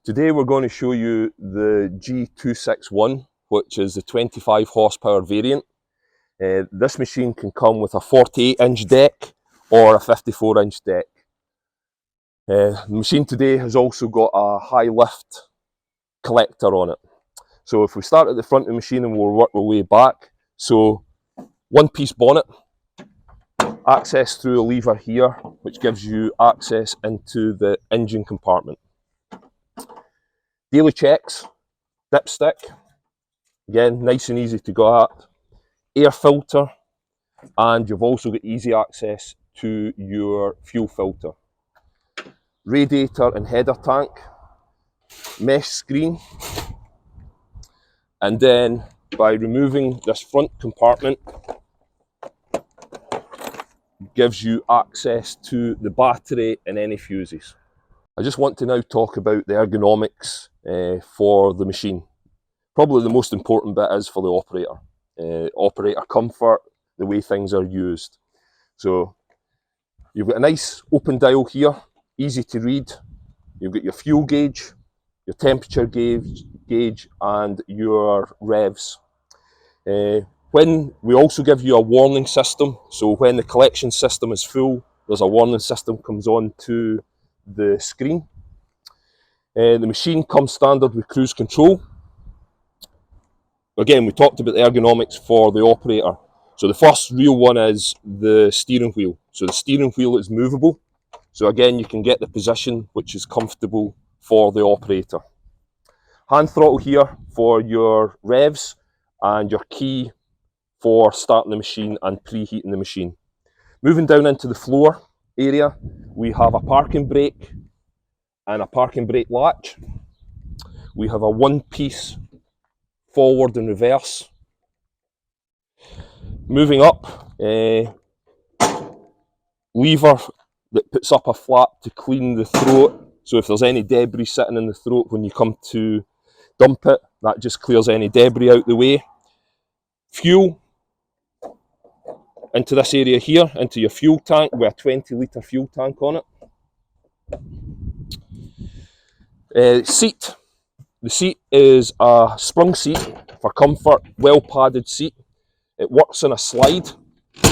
Today we're going to show you the G261, which is the 25 horsepower variant. This machine can come with a 48-inch deck or a 54-inch deck. The machine today has also got a high lift collector on it. So if we start at the front of the machine and we'll work our way back, so one-piece bonnet, access through a lever here, which gives you access into the engine compartment. Daily checks, dipstick, again nice and easy to go at, air filter, and you've also got easy access to your fuel filter. Radiator and header tank, mesh screen, and then by removing this front compartment gives you access to the battery and any fuses. I just want to now talk about the ergonomics for the machine. Probably the most important bit is for the operator. Operator comfort, the way things are used. So you've got a nice open dial here, easy to read. You've got your fuel gauge, your temperature gauge and your revs. When we also give you a warning system, so when the collection system is full, there's a warning system comes on to the screen. The machine comes standard with cruise control. Again, we talked about the ergonomics for the operator. So the first real one is the steering wheel. So the steering wheel is movable. So again, you can get the position which is comfortable for the operator. Hand throttle here for your revs and your key for starting the machine and preheating the machine. Moving down into the floor area, we have a parking brake and a parking brake latch. We have a one-piece forward and reverse. Moving up, lever that puts up a flap to clean the throat. So if there's any debris sitting in the throat when you come to dump it, that just clears any debris out the way. Fuel into this area here, into your fuel tank with a 20-litre fuel tank on it. Seat. The seat is a sprung seat for comfort, well padded seat. It works on a slide,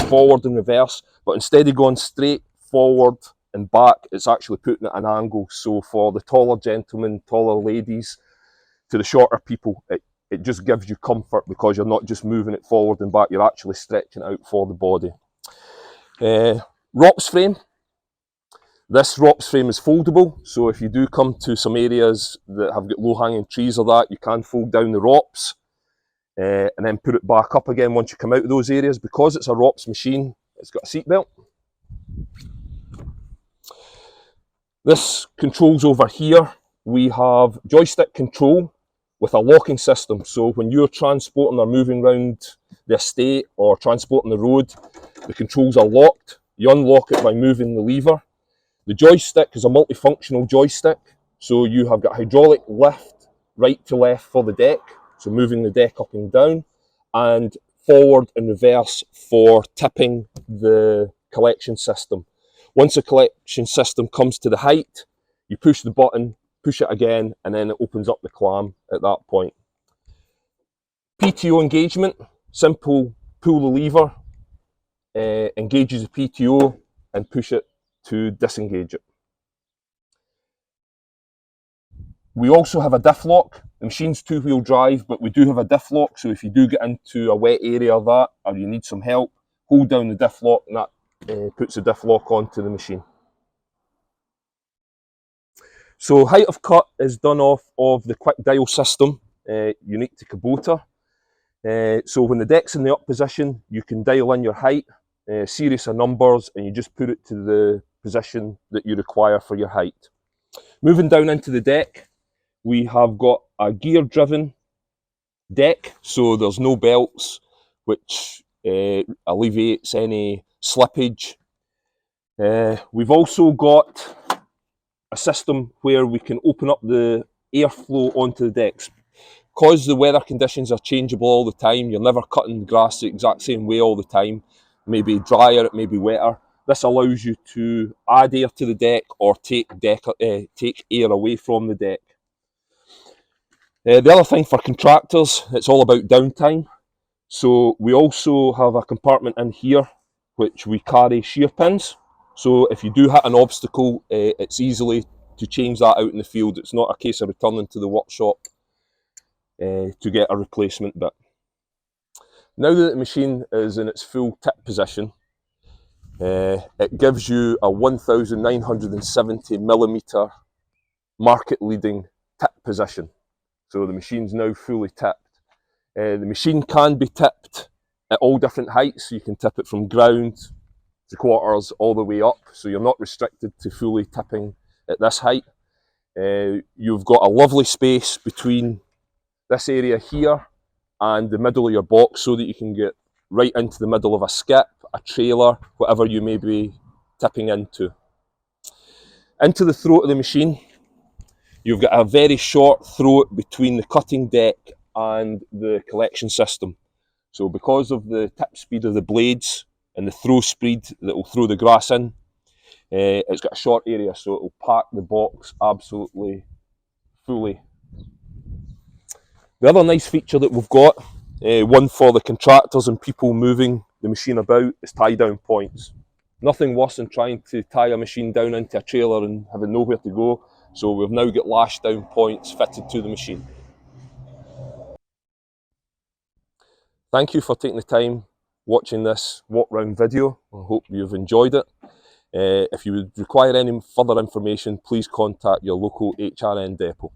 forward and reverse, but instead of going straight forward and back, it's actually putting it at an angle. So for the taller gentlemen, taller ladies, to the shorter people, it just gives you comfort because you're not just moving it forward and back, you're actually stretching it out for the body. ROPS frame. This ROPS frame is foldable, so if you do come to some areas that have got low-hanging trees or that, you can fold down the ROPS and then put it back up again once you come out of those areas. Because it's a ROPS machine, it's got a seat belt. This controls over here. We have joystick control with a locking system, so when you're transporting or moving around the estate or transporting the road, the controls are locked. You unlock it by moving the lever. The joystick is a multifunctional joystick, so you have got hydraulic lift right to left for the deck, so moving the deck up and down, and forward and reverse for tipping the collection system. Once the collection system comes to the height, you push the button, push it again, and then it opens up the clam at that point. PTO engagement, simple, pull the lever, engages the PTO and push it to disengage it. We also have a diff lock. The machine's two-wheel drive, but we do have a diff lock, so if you do get into a wet area of that, or you need some help, hold down the diff lock and that puts the diff lock onto the machine. So height of cut is done off of the quick dial system, unique to Kubota. So when the deck's in the up position, you can dial in your height, series of numbers, and you just put it to the position that you require for your height. Moving down into the deck, we have got a gear-driven deck, so there's no belts, which alleviates any slippage. We've also got a system where we can open up the airflow onto the decks. Because the weather conditions are changeable all the time, you're never cutting the grass the exact same way all the time. Maybe drier, it may be wetter. This allows you to add air to the deck or take air away from the deck. The other thing for contractors, it's all about downtime. So we also have a compartment in here which we carry shear pins. So if you do hit an obstacle, it's easily to change that out in the field. It's not a case of returning to the workshop to get a replacement bit. Now that the machine is in its full tip position, it gives you a 1970mm market leading tip position. So the machine's now fully tipped. The machine can be tipped at all different heights. So you can tip it from ground to quarters all the way up. So you're not restricted to fully tipping at this height. You've got a lovely space between this area here and the middle of your box so that you can get right into the middle of a skip, a trailer, whatever you may be tipping into. Into the throat of the machine, you've got a very short throat between the cutting deck and the collection system. So because of the tip speed of the blades and the throw speed that will throw the grass in, it's got a short area, so it will pack the box absolutely fully. The other nice feature that we've got, one for the contractors and people moving the machine about, is tie down points. Nothing worse than trying to tie a machine down into a trailer and having nowhere to go. So we've now got lash down points fitted to the machine. Thank you for taking the time watching this walk round video. I hope you've enjoyed it. If you would require any further information, please contact your local HRN depot.